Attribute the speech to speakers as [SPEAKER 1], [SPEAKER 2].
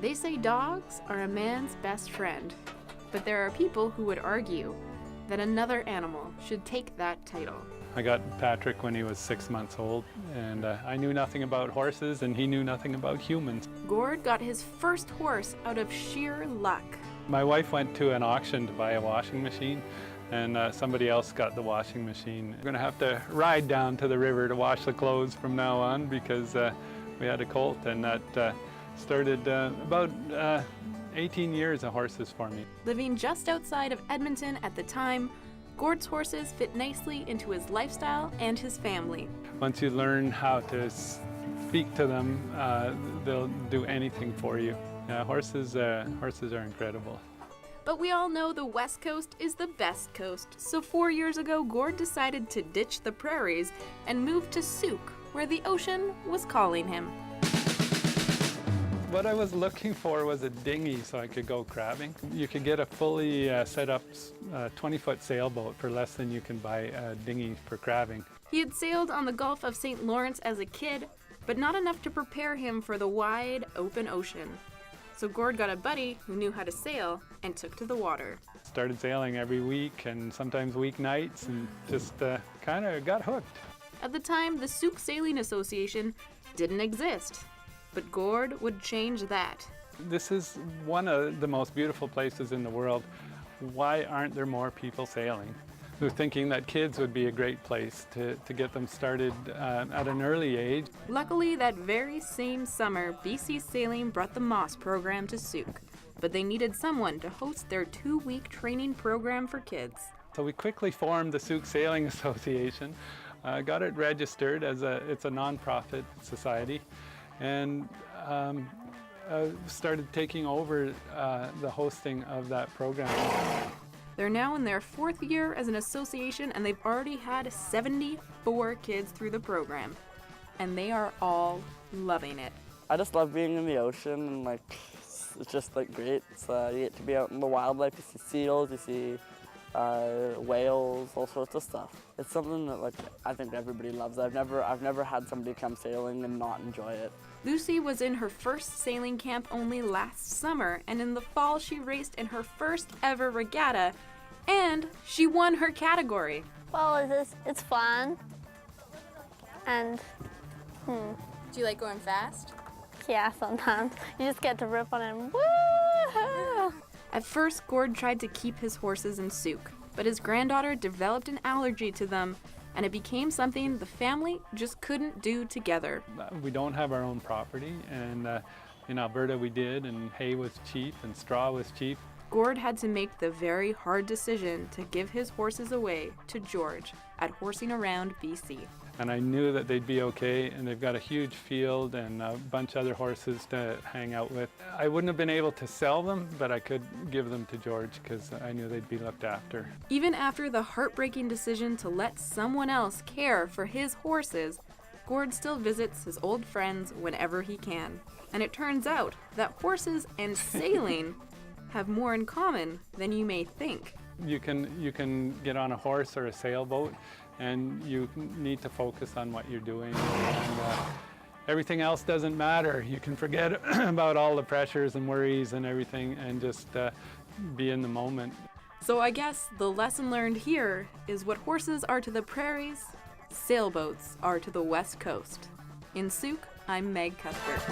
[SPEAKER 1] They say dogs are a man's best friend, but there are people who would argue that another animal should take that title.
[SPEAKER 2] I got Patrick when he was 6 months old, and I knew nothing about horses, and he knew nothing about humans.
[SPEAKER 1] Gord got his first horse out of sheer luck.
[SPEAKER 2] My wife went to an auction to buy a washing machine, and somebody else got the washing machine. We're going to have to ride down to the river to wash the clothes from now on because we had a colt, and that started about 18 years of horses for me.
[SPEAKER 1] Living just outside of Edmonton at the time, Gord's horses fit nicely into his lifestyle and his family.
[SPEAKER 2] Once you learn how to speak to them, they'll do anything for you. Horses are incredible.
[SPEAKER 1] But we all know the West Coast is the best coast, so 4 years ago, Gord decided to ditch the prairies and move to Sooke, where the ocean was calling him.
[SPEAKER 2] What I was looking for was a dinghy so I could go crabbing. You could get a fully set up 20-foot sailboat for less than you can buy a dinghy for crabbing.
[SPEAKER 1] He had sailed on the Gulf of St. Lawrence as a kid, but not enough to prepare him for the wide, open ocean. So Gord got a buddy who knew how to sail and took to the water.
[SPEAKER 2] Started sailing every week and sometimes weeknights and just kind of got hooked.
[SPEAKER 1] At the time, the Sooke Sailing Association didn't exist. But Gord would change that.
[SPEAKER 2] This is one of the most beautiful places in the world. Why aren't there more people sailing? We're thinking that kids would be a great place to get them started at an early age.
[SPEAKER 1] Luckily, that very same summer, BC Sailing brought the Moss program to Sooke, but they needed someone to host their 2-week training program for kids.
[SPEAKER 2] So we quickly formed the Sooke Sailing Association, got it registered as it's a non-profit society, and started taking over the hosting of that program.
[SPEAKER 1] They're now in their 4th year as an association, and they've already had 74 kids through the program, and they are all loving it.
[SPEAKER 3] I just love being in the ocean, and it's just great. You get to be out in the wildlife. You see seals, you see whales, all sorts of stuff. It's something that I think everybody loves. I've never had somebody come sailing and not enjoy it.
[SPEAKER 1] Lucy was in her first sailing camp only last summer, and in the fall she raced in her first ever regatta, and she won her category.
[SPEAKER 4] Well, it's fun, and
[SPEAKER 5] Do you like going fast?
[SPEAKER 4] yeah, sometimes you just get to rip on it and woo!
[SPEAKER 1] At first, Gord tried to keep his horses in Sooke, but his granddaughter developed an allergy to them, and it became something the family just couldn't do together.
[SPEAKER 2] We don't have our own property, and in Alberta we did, and hay was cheap and straw was cheap.
[SPEAKER 1] Gord had to make the very hard decision to give his horses away to George at Horsing Around BC.
[SPEAKER 2] And I knew that they'd be okay, and they've got a huge field and a bunch of other horses to hang out with. I wouldn't have been able to sell them, but I could give them to George because I knew they'd be looked after.
[SPEAKER 1] Even after the heartbreaking decision to let someone else care for his horses, Gord still visits his old friends whenever he can. And it turns out that horses and sailing have more in common than you may think.
[SPEAKER 2] You can get on a horse or a sailboat, and you need to focus on what you're doing. And, everything else doesn't matter. You can forget about all the pressures and worries and everything and just be in the moment.
[SPEAKER 1] So I guess the lesson learned here is what horses are to the prairies, sailboats are to the West Coast. In Sooke, I'm Meg Cuthbert.